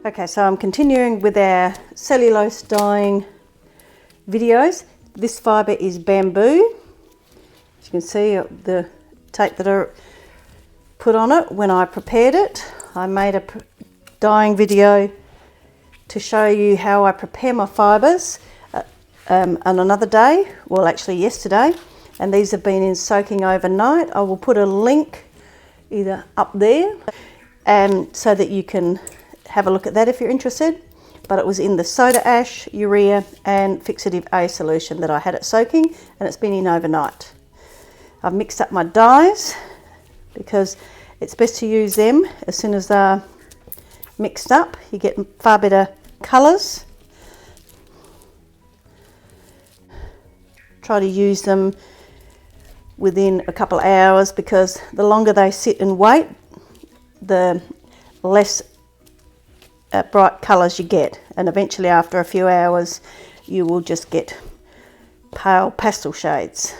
Okay, so I'm continuing with our cellulose dyeing videos. This fibre is bamboo. As you can see, the tape that I put on it when I prepared it. I made a dyeing video to show you how I prepare my fibres on another day, well actually yesterday, and these have been in soaking overnight. I will put a link either up there so that you can have a look at that if you're interested. But it was in the soda ash, urea and fixative A solution that I had it soaking, and it's been in overnight. I've mixed up my dyes because it's best to use them as soon as they're mixed up. You get far better colours. Try to use them within a couple of hours, because the longer they sit and wait, the less bright colours you get, and eventually after a few hours you will just get pale pastel shades.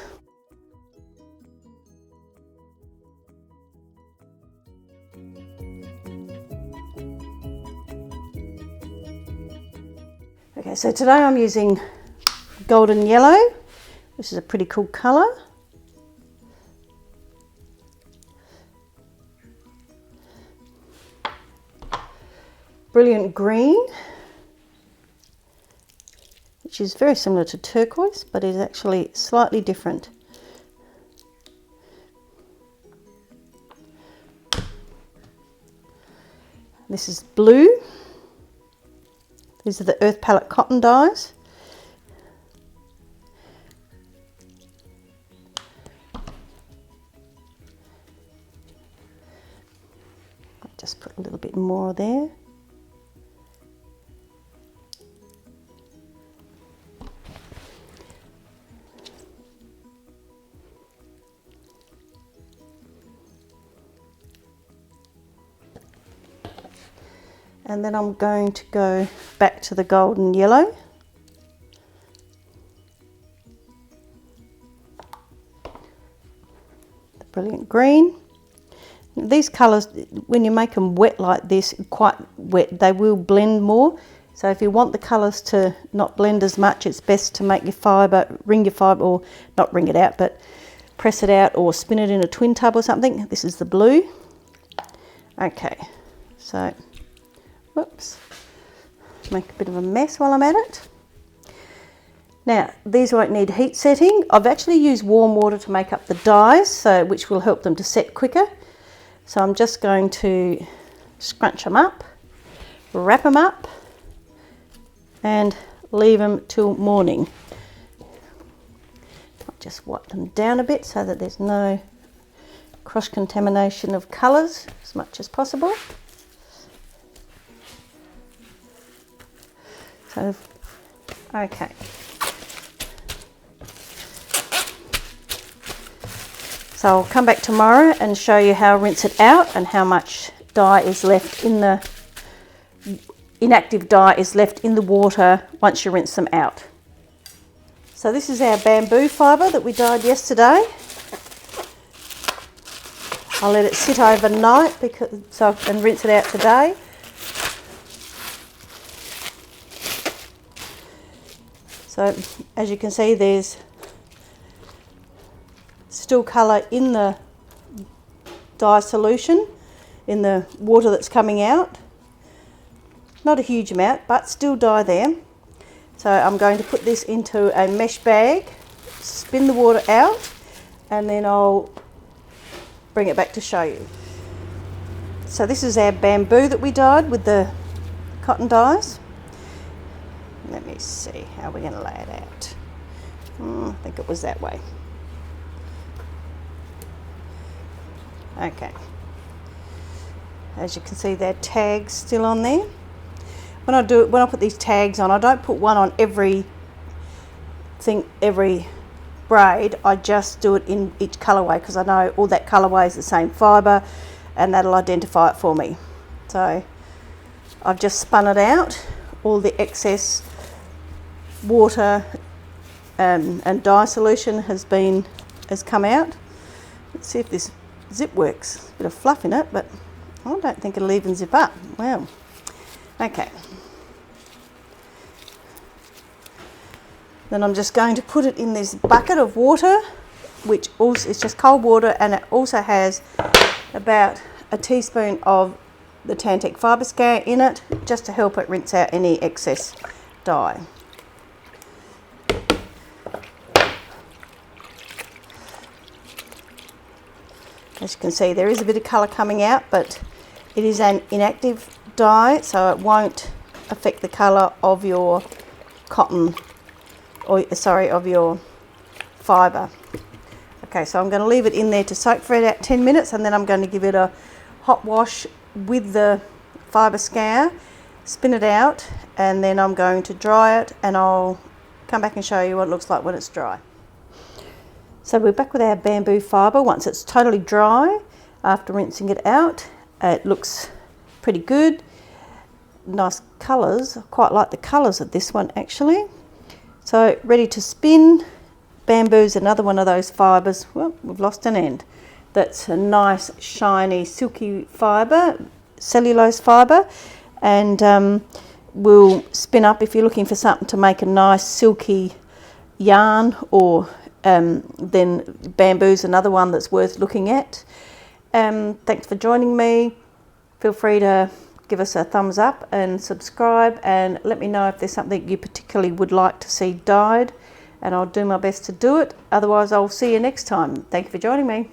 Okay, so today I'm using golden yellow. This is a pretty cool colour. Brilliant green, which is very similar to turquoise, but is actually slightly different. This is blue. These are the Earth Palette cotton dyes. I'll just put a little bit more there. And then I'm going to go back to the golden yellow. The brilliant green. These colours, when you make them wet like this, quite wet, they will blend more. So if you want the colours to not blend as much, it's best to make your fibre, wring your fibre, or not wring it out, but press it out or spin it in a twin tub or something. This is the blue. Okay, so whoops, make a bit of a mess while I'm at it. Now, these won't need heat setting. I've actually used warm water to make up the dyes, which will help them to set quicker. So I'm just going to scrunch them up, wrap them up, and leave them till morning. I'll just wipe them down a bit so that there's no cross-contamination of colours as much as possible. So, okay. So I'll come back tomorrow and show you how I rinse it out and how much dye is left in the, inactive dye is left in the water once you rinse them out. So this is our bamboo fibre that we dyed yesterday. I'll let it sit overnight so I can rinse it out today. So as you can see, there's still colour in the dye solution, in the water that's coming out. Not a huge amount, but still dye there. So I'm going to put this into a mesh bag, spin the water out, and then I'll bring it back to show you. So this is our bamboo that we dyed with the cotton dyes. Let me see how we're going to lay it out. I think it was that way. Okay. As you can see, there are tags still on there. When I put these tags on, I don't put one on every braid. I just do it in each colourway, because I know all that colourway is the same fibre, and that'll identify it for me. So I've just spun it out. All the excess water and dye solution has come out. Let's see if this zip works. A bit of fluff in it, but I don't think it'll even zip up. Well, Okay. Then I'm just going to put it in this bucket of water, which also is just cold water, and it also has about a teaspoon of the Tantex Fibre Scan in it, just to help it rinse out any excess dye. As you can see, there is a bit of colour coming out, but it is an inactive dye, so it won't affect the colour of your cotton, or sorry, of your fibre. Okay, so I'm going to leave it in there to soak for about 10 minutes, and then I'm going to give it a hot wash with the fibre scour, spin it out, and then I'm going to dry it, and I'll come back and show you what it looks like when it's dry. So we're back with our bamboo fibre once it's totally dry after rinsing it out. It looks pretty good. Nice colours. I quite like the colours of this one actually. So ready to spin. Bamboo's another one of those fibres. Well, we've lost an end. That's a nice shiny silky fibre, cellulose fibre, and will spin up if you're looking for something to make a nice silky yarn, or then bamboo's another one that's worth looking at. Thanks for joining me. Feel free to give us a thumbs up and subscribe, and let me know if there's something you particularly would like to see dyed, and I'll do my best to do it. Otherwise, I'll see you next time. Thank you for joining me.